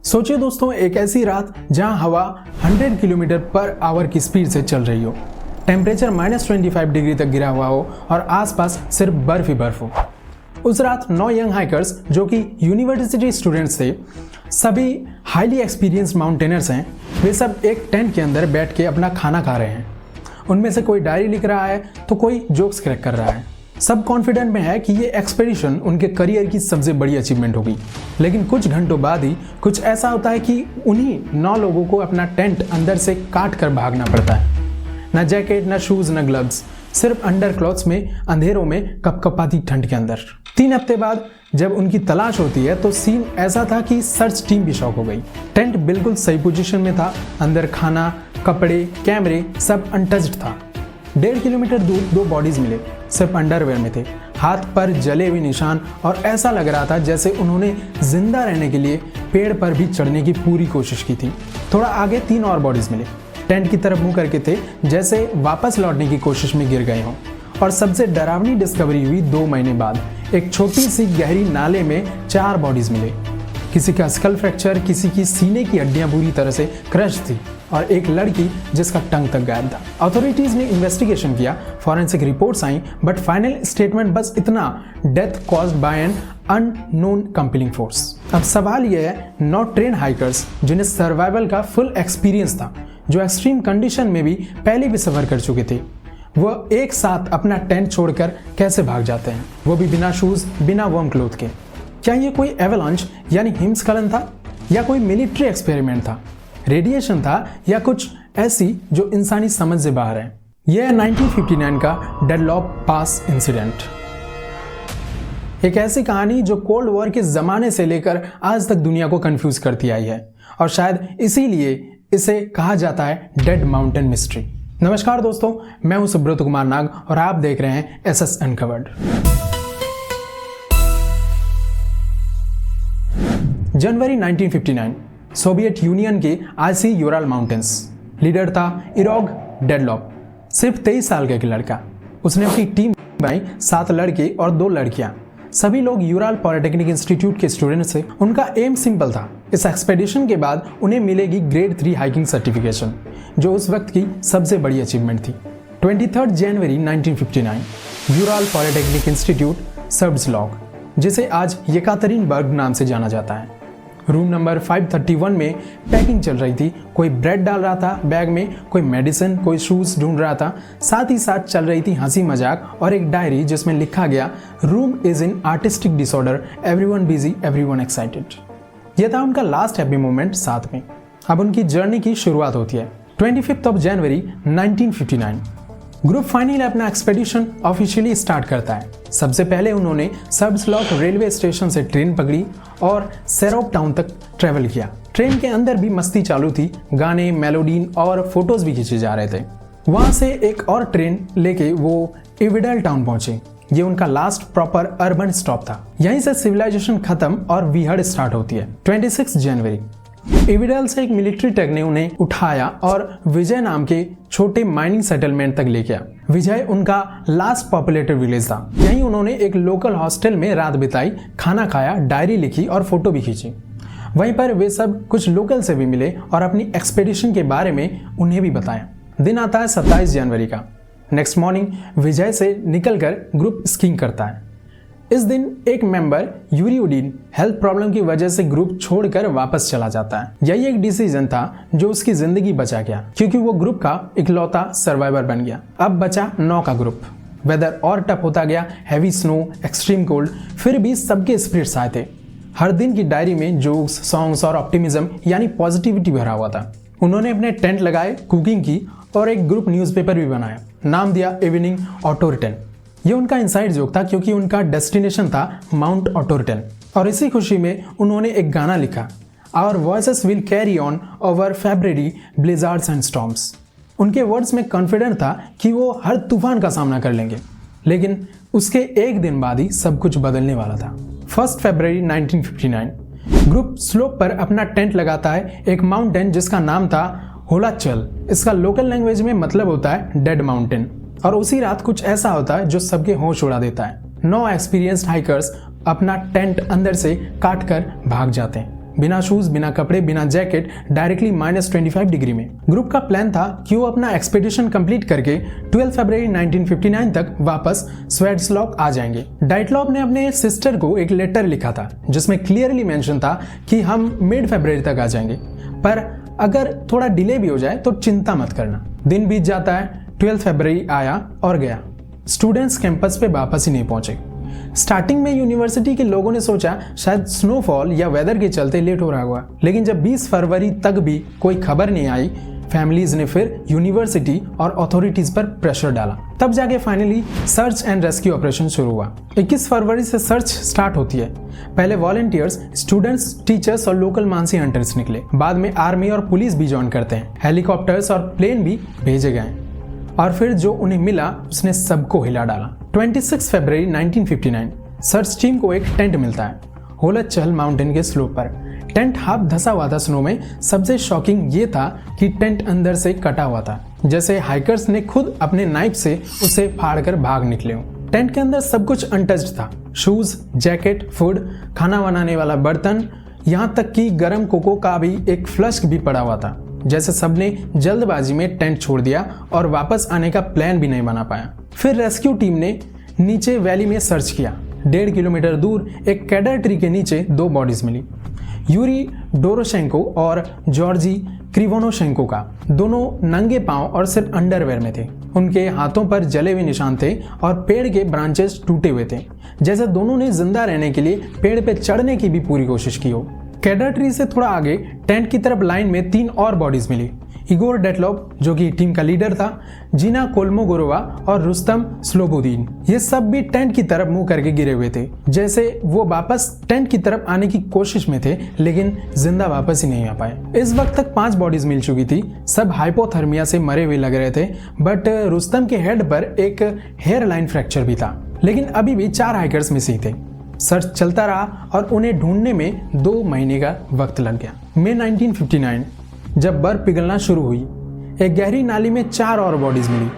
सोचिए दोस्तों, एक ऐसी रात जहां हवा 100 किलोमीटर पर आवर की स्पीड से चल रही हो, टेम्परेचर -25 डिग्री तक गिरा हुआ हो और आसपास सिर्फ बर्फ ही बर्फ हो। उस रात 9 यंग हाइकर्स जो कि यूनिवर्सिटी स्टूडेंट्स थे, सभी हाईली एक्सपीरियंस्ड माउंटेनर्स हैं, वे सब एक टेंट के अंदर बैठ के अपना खाना खा रहे हैं। उनमें से कोई डायरी लिख रहा है तो कोई जोक्स क्रैक कर रहा है। सब कॉन्फिडेंट में है कि ये एक्सपेडिशन उनके करियर की सबसे बड़ी अचीवमेंट होगी। लेकिन कुछ घंटों बाद ही कुछ ऐसा होता है कि उन्हीं 9 लोगों को अपना टेंट अंदर से काट कर भागना पड़ता है। न जैकेट, न शूज, न ग्लव्स, सिर्फ अंडर क्लॉथ्स में अंधेरों में कपकपाती ठंड के अंदर। 3 हफ्ते बाद जब उनकी तलाश होती है तो सीन ऐसा था कि सर्च टीम भी शॉक हो गई। टेंट बिल्कुल सही पोजीशन में था, अंदर खाना, कपड़े, कैमरे सब अनटच्ड था। 1.5 किलोमीटर दूर 2 बॉडीज मिले, सिर्फ अंडरवेयर में थे, हाथ पर जले हुए निशान, और ऐसा लग रहा था जैसे उन्होंने जिंदा रहने के लिए पेड़ पर भी चढ़ने की पूरी कोशिश की थी। थोड़ा आगे 3 और बॉडीज मिले, टेंट की तरफ मुंह करके थे, जैसे वापस लौटने की कोशिश में गिर गए हों। और सबसे डरावनी डिस्कवरी हुई 2 महीने बाद, एक छोटी सी गहरी नाले में 4 बॉडीज मिले। किसी का स्कल फ्रैक्चर, किसी की सीने की हड्डियां बुरी तरह से क्रश थी, और एक लड़की जिसका टंग तक गायब था। अथॉरिटीज ने इन्वेस्टिगेशन किया, forensic reports I, but final statement बस इतना, death caused by N unknown compelling force. अब सवाल यह है, 9 ट्रेन हाइकर्स जिन्हें सर्वाइवल का फुल एक्सपीरियंस था, जो एक्सट्रीम कंडीशन में भी पहले भी सफर कर चुके थे, वह एक साथ अपना टेंट छोड़कर कैसे भाग जाते हैं, वो भी बिना शूज, बिना वार्म क्लोथ के। क्या ये कोई एवलांच यानी हिमस्खलन था, या कोई मिलिट्री एक्सपेरिमेंट था, रेडिएशन था, या कुछ ऐसी जो इंसानी समझ से बाहर है? यह 1959 का डेडलॉक पास इंसिडेंट, एक ऐसी कहानी जो कोल्ड वॉर के जमाने से लेकर आज तक दुनिया को कंफ्यूज करती आई है, और शायद इसीलिए इसे कहा जाता है डेड माउंटेन मिस्ट्री। नमस्कार दोस्तों, मैं हूं सुब्रत कुमार नाग और आप देख रहे हैं SS अनकवर्ड। जनवरी 1959, सोवियत यूनियन के आईसी यूराल माउंटेन्स। लीडर था इरोग डेडलॉक, सिर्फ 23 साल का एक लड़का। उसने अपनी टीम बनाई 7 लड़के और 2 लड़कियां। सभी लोग यूराल पॉलिटेक्निक इंस्टीट्यूट के स्टूडेंट्स थे। उनका एम सिंपल था, इस एक्सपेडिशन के बाद उन्हें मिलेगी ग्रेड 3 हाइकिंग सर्टिफिकेशन, जो उस वक्त की सबसे बड़ी अचीवमेंट थी। 23 जनवरी 1959, यूराल पॉलिटेक्निक इंस्टीट्यूट सर्ब्सलॉग, जिसे आज येकातेरिनबर्ग नाम से जाना जाता है। रूम नंबर 531 में पैकिंग चल रही थी। कोई ब्रेड डाल रहा था बैग में, कोई मेडिसिन, कोई शूज ढूंढ रहा था। साथ ही साथ चल रही थी हंसी मजाक और एक डायरी जिसमें लिखा गया, room is in artistic disorder, everyone busy, everyone excited. यह था उनका लास्ट हैप्पी मोमेंट साथ में। अब उनकी जर्नी की शुरुआत होती है 25 जनवरी 1959। ग्रुप फाइनली अपना एक्सपेडिशन ऑफिशियली स्टार्ट करता है। सबसे पहले उन्होंने सर्ब्सलॉग रेलवे स्टेशन से ट्रेन पकड़ी और सेरोप टाउन तक ट्रेवल किया। ट्रेन के अंदर भी मस्ती चालू थी, गाने, मेलोडीन और फोटोज भी खींचे जा रहे थे। वहां से एक और ट्रेन लेके वो इविडल टाउन पहुंचे। ये उनका लास्ट प्रॉपर अर्बन स्टॉप था। यहीं से सिविलाइजेशन खत्म और विहड़ स्टार्ट होती है। 26 जनवरी, इविडल से एक मिलिट्री ट्रक ने उन्हें उठाया और विजय नाम के छोटे माइनिंग सेटलमेंट तक ले गया। विजय उनका लास्ट पॉपुलेटेड विलेज था। यहीं उन्होंने एक लोकल हॉस्टल में रात बिताई, खाना खाया, डायरी लिखी और फोटो भी खींची। वहीं पर वे सब कुछ लोकल से भी मिले और अपनी एक्सपेडिशन के बारे में उन्हें भी बताया। दिन आता है 27 जनवरी का। नेक्स्ट मॉर्निंग विजय से निकलकर ग्रुप स्कीइंग करता है। इस दिन एक मेंबर यूरियोडिन हेल्थ प्रॉब्लम की वजह से ग्रुप छोड़कर वापस चला जाता है। यही एक डिसीजन था जो उसकी जिंदगी बचा गया, क्योंकि वो ग्रुप का इकलौता सर्वाइवर बन गया। अब बचा 9 का ग्रुप। वेदर और टफ होता गया, हैवी स्नो, एक्सट्रीम कोल्ड, फिर भी सबके स्पिरिट्स आए थे। हर दिन की डायरी में जोक्स, सॉन्ग्स और ऑप्टिमिज्म यानी पॉजिटिविटी भरा हुआ था। उन्होंने अपने टेंट लगाए, कुकिंग की और एक ग्रुप न्यूज़पेपर भी बनाया। नाम दिया इवनिंग ऑटोरिटन। ये उनका इनसाइड जोक था, क्योंकि उनका डेस्टिनेशन था माउंट ऑटोरिटन। और इसी खुशी में उन्होंने एक गाना लिखा, our voices will carry on over February blizzards and storms. उनके वर्ड्स में कॉन्फिडेंट था कि वो हर तूफान का सामना कर लेंगे। लेकिन उसके एक दिन बाद ही सब कुछ बदलने वाला था। 1 फरवरी 1959, ग्रुप स्लोप पर अपना टेंट लगाता है, एक माउंटेन जिसका नाम था होलाचल। इसका लोकल लैंग्वेज में मतलब होता है डेड माउंटेन। और उसी रात कुछ ऐसा होता है जो सबके होश उड़ा देता है। 9 एक्सपीरियंस्ड हाइकर्स अपना टेंट अंदर से काट कर भाग जाते हैं। बिना शूज, बिना कपड़े, बिना जैकेट, डायरेक्टली -25 डिग्री में। ग्रुप का प्लान था कि वो अपना एक्सपेडिशन कंप्लीट करके 12 फरवरी 1959 तक वापस स्वेट्सलॉक आ जाएंगे। डाइटलॉप ने अपने सिस्टर को एक लेटर लिखा था जिसमें क्लियरली मेंशन था कि हम मिड फरवरी तक आ जाएंगे, पर अगर थोड़ा डिले भी हो जाए तो चिंता मत करना। दिन बीत जाता है, 12 फरवरी आया और गया। स्टूडेंट्स कैंपस पे वापस ही नहीं पहुंचे। स्टार्टिंग में यूनिवर्सिटी के लोगों ने सोचा शायद स्नोफॉल या वेदर के चलते लेट हो रहा होगा, लेकिन जब 20 फरवरी तक भी कोई खबर नहीं आई, फैमिलीज ने फिर यूनिवर्सिटी और अथॉरिटीज पर प्रेशर डाला। तब जाके finally search and rescue operation शुरू हुआ। 21 फरवरी से सर्च स्टार्ट होती है। पहले वॉलंटियर्स, स्टूडेंट्स, टीचर्स और लोकल मानसी हंटर्स निकले। बाद में आर्मी और पुलिस भी ज्वाइन करते हैं। हेलीकॉप्टर्स और प्लेन भी भेजे गए और फिर जो उन्हें मिला उसने सबको हिला डाला। 26 फरवरी 1959 सर्च टीम को एक टेंट मिलता है होलचल माउंटेन के स्लोप पर। टेंट हाफ धसा हुआ था स्नो में। सबसे शॉकिंग ये था कि टेंट अंदर से कटा हुआ था, जैसे हाइकर्स ने खुद अपने नाइफ से उसे फाड़कर भाग निकले हों। टेंट के अंदर सब कुछ अनटच्ड था, शूज, जैकेट, फूड, खाना बनाने वाला बर्तन, यहाँ तक कि गर्म कोको का भी एक फ्लस्क भी पड़ा हुआ था। जैसे सबने जल्दबाजी में टेंट छोड़ दिया और वापस आने का प्लान भी नहीं बना पाया। फिर रेस्क्यू टीम ने नीचे वैली में सर्च किया। 1.5 किलोमीटर दूर एक कैडर ट्री के नीचे 2 बॉडीज मिली, यूरी डोरोशेंको और जॉर्जी क्रिवोनोशेंको का। दोनों नंगे पांव और सिर्फ अंडरवेयर में थे। उनके हाथों पर जले हुए निशान थे और पेड़ के ब्रांचेस टूटे हुए थे, जैसे दोनों ने जिंदा रहने के लिए पेड़ पे चढ़ने की भी पूरी कोशिश की हो। कैडर ट्री से थोड़ा आगे टेंट की तरफ लाइन में 3 और बॉडीज मिली। इगोर डेटलॉप जो कि टीम का लीडर था, जीना कोल्मोगोरोवा और रुस्तम स्लोबुदीन, ये सब भी टेंट की तरफ मुंह करके गिरे हुए थे, जैसे वो वापस टेंट की तरफ आने की कोशिश में थे लेकिन जिंदा वापस ही नहीं आ पाए। इस वक्त तक 5 बॉडीज मिल चुकी थी। सब हाइपोथर्मिया से मरे हुए लग रहे थे, बट रुस्तम के हेड पर एक हेयर लाइन फ्रैक्चर भी था। लेकिन अभी भी 4 हाइकर्स मिसिंग थे। सर्च चलता रहा और उन्हें ढूंढने में 2 महीने का वक्त लग गया। मई 1959 जब बर्फ पिघलना शुरू हुई, एक गहरी नाली में 4 और बॉडीज मिली।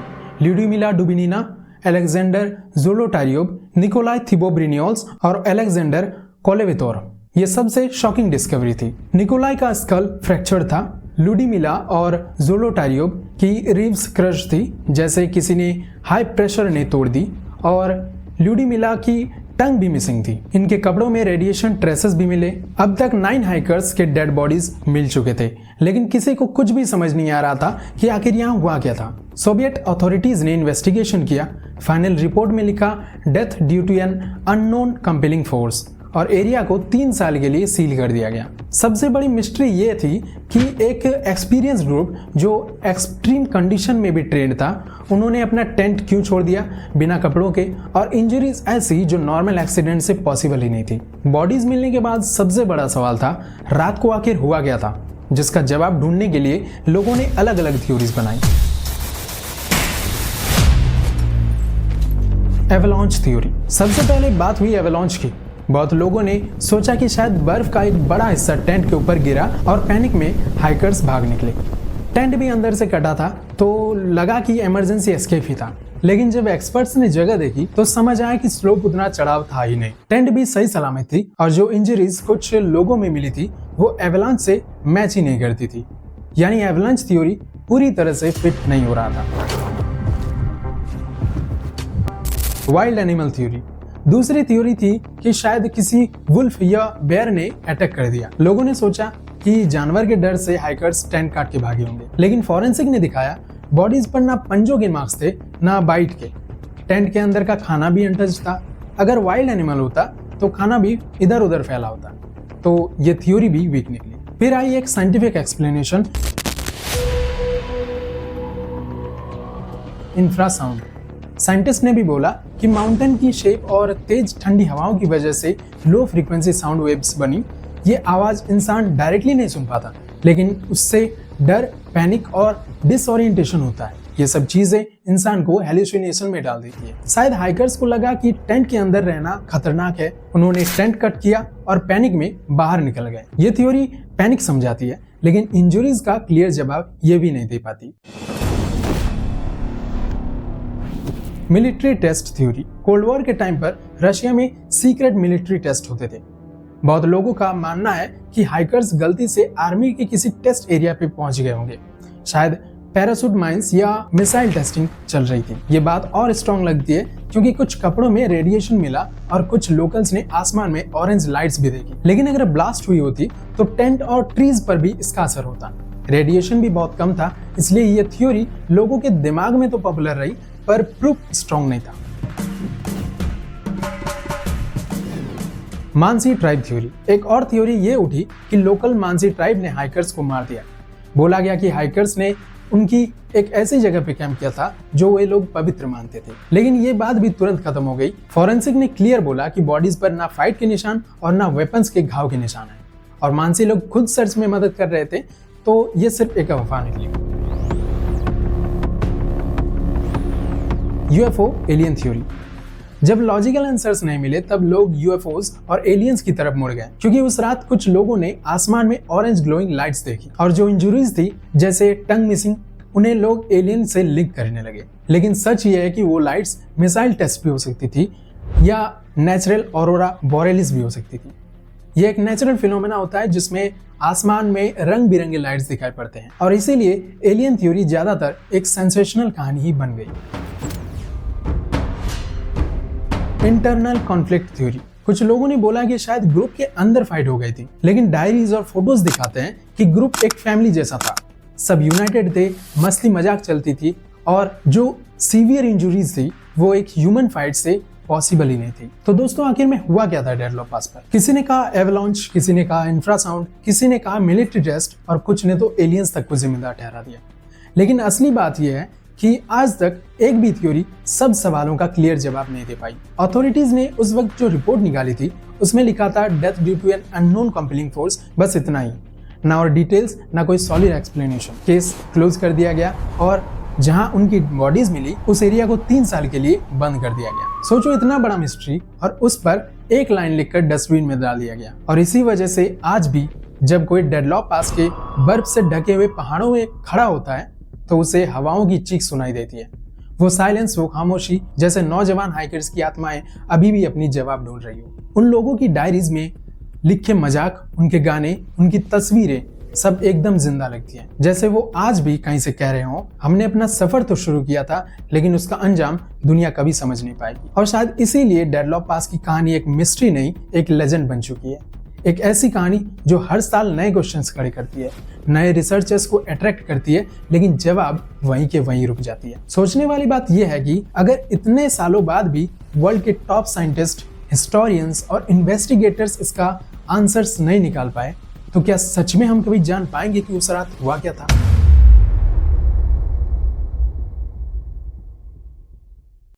ल्यूडमिला डुबिनिना, अलेक्जेंडर ज़ोलोटारियोव, निकोलाई थिबोब्रिनियोल्स और अलेक्जेंडर कोलेवितोर। ये सबसे शॉकिंग डिस्कवरी थी। निकोलाई का स्कल फ्रैक्चर था। लुडमिला और ज़ोलोटारियोव की रिब्स क्रश थी, जैसे किसी ने हाई प्रेशर ने तोड़ दी, और लुडमिला की टंग भी मिसिंग थी। इनके कपड़ों में रेडिएशन ट्रेसेस भी मिले। अब तक 9 हाइकर्स के डेड बॉडीज मिल चुके थे, लेकिन किसी को कुछ भी समझ नहीं आ रहा था कि आखिर यहाँ हुआ क्या था। सोवियत अथॉरिटीज ने इन्वेस्टिगेशन किया। फाइनल रिपोर्ट में लिखा death due to an unknown compelling force, और एरिया को 3 साल के लिए सील कर दिया गया। सबसे बड़ी मिस्ट्री ये थी कि एक एक्सपीरियंस ग्रुप जो एक्सट्रीम कंडीशन में भी ट्रेंड था, उन्होंने अपना टेंट क्यों छोड़ दिया बिना कपड़ों के, और इंजरीज ऐसी जो नॉर्मल एक्सीडेंट से पॉसिबल ही नहीं थी। बॉडीज मिलने के बाद सबसे बड़ा सवाल था रात को आखिर हुआ क्या था, जिसका जवाब ढूंढने के लिए लोगों ने अलग अलग थ्योरीज बनाई। Avalanche theory. सबसे पहले बात हुई एवलांच की। बहुत लोगों ने सोचा कि शायद बर्फ का एक बड़ा हिस्सा टेंट के ऊपर गिरा और पैनिक में हाइकर्स भाग निकले। टेंट भी अंदर से कटा था तो लगा कि इमरजेंसी एस्केप ही था, लेकिन जब एक्सपर्ट्स ने जगह देखी तो समझ आया कि स्लोप उतना चढ़ाव था ही नहीं। टेंट भी सही सलामत थी और जो इंजरीज कुछ लोगों में मिली थी वो एवलांच से मैच ही नहीं करती थी, यानी एवलांच थ्योरी पूरी तरह से फिट नहीं हो रहा था। Wild animal theory. दूसरी थ्योरी थी कि शायद किसी वुल्फ या बेयर ने अटैक कर दिया। लोगों ने सोचा कि जानवर के डर से हाइकर्स टेंट काट के भागे होंगे, लेकिन फॉरेंसिक ने दिखाया बॉडीज पर ना पंजों के मार्क्स थे ना बाइट के। टेंट के अंदर का खाना भी अनटच्ड था। अगर वाइल्ड एनिमल होता तो खाना भी इधर उधर फैला होता, तो ये थ्योरी भी वीक निकली। फिर आई एक साइंटिफिक एक्सप्लेनेशन, इंफ्रासाउंड। साइंटिस्ट ने भी बोला कि माउंटेन की शेप और तेज ठंडी हवाओं की वजह से लो फ्रीक्वेंसी साउंड वेव्स बनी। ये आवाज इंसान डायरेक्टली नहीं सुन पाता, लेकिन उससे डर, पैनिक और डिसओरिएंटेशन होता है। ये सब चीजें इंसान को हेलुसिनेशन में डाल देती है। शायद हाइकर्स को लगा कि टेंट के अंदर रहना खतरनाक है, उन्होंने टेंट कट किया और पैनिक में बाहर निकल गए। ये थ्योरी पैनिक समझाती है, लेकिन इंजरीज का क्लियर जवाब ये भी नहीं दे पाती। Military test theory. Cold war के टाइम पर रशिया में सीक्रेट मिलिट्री टेस्ट होते थे। बहुत लोगों का मानना है कि हाइकर्स गलती से आर्मी के किसी टेस्ट एरिया पे पहुंच गए होंगे, शायद पैराशूट माइंस या मिसाइल टेस्टिंग चल रही थी। ये बात और स्ट्रॉन्ग लगती है क्योंकि कुछ कपड़ों में रेडिएशन मिला और कुछ लोकल्स ने आसमान में ऑरेंज लाइट्स भी देखी। लेकिन अगर ब्लास्ट हुई होती तो टेंट और ट्रीज पर भी इसका असर होता। रेडिएशन भी बहुत कम था, इसलिए ये थ्योरी लोगों के दिमाग में तो पॉपुलर रही पर प्रूफ स्ट्रॉन्ग नहीं था। Mansi tribe theory. एक और थ्योरी ये उठी कि लोकल मानसी ट्राइब ने हाइकर्स को मार दिया। बोला गया कि हाइकर्स ने उनकी एक ऐसी जगह पे कैंप किया था जो वे लोग पवित्र मानते थे। लेकिन ये बात भी तुरंत खत्म हो गई। फॉरेंसिक ने क्लियर बोला कि बॉडीज पर ना फाइट के निशान और ना वेपन्स के घाव के निशान है, और मानसी लोग खुद सर्च में मदद कर रहे थे, तो ये सिर्फ एक अफवाह निकली। UFO alien theory. जब लॉजिकल आंसर्स नहीं मिले तब लोग यूएफओस और एलियंस की तरफ मुड़ गए, क्योंकि उस रात कुछ लोगों ने आसमान में ऑरेंज ग्लोइंग लाइट्स देखी और जो इंजुरीज थी जैसे टंग मिसिंग, उन्हें लोग एलियन से लिंक करने लगे। लेकिन सच ये है कि वो लाइट्स मिसाइल टेस्ट भी हो सकती थी या नेचुरल ऑरोरा बोरेलिस भी हो सकती थी। ये एक नेचुरल फिनोमेना होता है जिसमें आसमान में रंग बिरंगे लाइट्स दिखाई पड़ते हैं, और इसीलिए एलियन थ्योरी ज्यादातर एक सेंसेशनल कहानी ही बन गई। Internal conflict theory. कुछ लोगों ने बोला कि शायद ग्रुप के अंदर फाइट हो गई थी, लेकिन डायरीज और फोटोज दिखाते हैं कि ग्रुप एक फैमिली जैसा था। सब यूनाइटेड थे, मस्ती मजाक चलती थी, और जो सीवियर इंजुरीज थी वो एक ह्यूमन फाइट से पॉसिबल ही नहीं थी। तो दोस्तों, आखिर में हुआ क्या था डेडलॉक पास पर? किसी ने कहा एवलांच, किसी ने कहा इंफ्रासाउंड, किसी ने कहा मिलिट्री टेस्ट, और कुछ ने तो एलियंस तक को जिम्मेदार ठहरा दिया। लेकिन असली बात यह है कि आज तक एक भी थ्योरी सब सवालों का क्लियर जवाब नहीं दे पाई। अथॉरिटीज ने उस वक्त जो रिपोर्ट निकाली थी उसमें लिखा था death due to an unknown compelling force, बस इतना ही। ना और डिटेल्स, ना कोई सॉलिड एक्सप्लेनेशन। केस क्लोज कर दिया गया और जहां उनकी बॉडीज मिली उस एरिया को 3 साल के लिए बंद कर दिया गया। सोचो, इतना बड़ा मिस्ट्री और उस पर एक लाइन लिखकर डस्टबिन में डाल दिया गया। और इसी वजह से आज भी जब कोई डेडलॉक पास के बर्फ से ढके हुए पहाड़ों में खड़ा होता है तो उसे हवाओं की चीख सुनाई देती है। वो साइलेंस, वो खामोशी, जैसे नौजवान हाइकर्स की आत्माएं अभी भी अपनी जवाब ढूंढ रही हो। उन लोगों की डायरीज में लिखे मजाक, उनके गाने, उनकी तस्वीरें सब एकदम जिंदा लगती हैं, जैसे वो आज भी कहीं से कह रहे हो, हमने अपना सफर तो शुरू किया था लेकिन उसका अंजाम दुनिया कभी समझ नहीं पाएगी। और शायद इसीलिए डेडलॉक पास की कहानी एक मिस्ट्री नहीं, एक लेजेंड बन चुकी है। एक ऐसी कहानी जो हर साल नए क्वेश्चंस खड़े करती है, नए रिसर्चर्स को अट्रैक्ट करती है, लेकिन जवाब वहीं के वहीं रुक जाती है। सोचने वाली बात यह है कि अगर इतने सालों बाद भी वर्ल्ड के टॉप साइंटिस्ट, हिस्टोरियंस और इन्वेस्टिगेटर्स इसका आंसर्स नहीं निकाल पाए, तो क्या सच में हम कभी जान पाएंगे कि उस रात हुआ क्या था?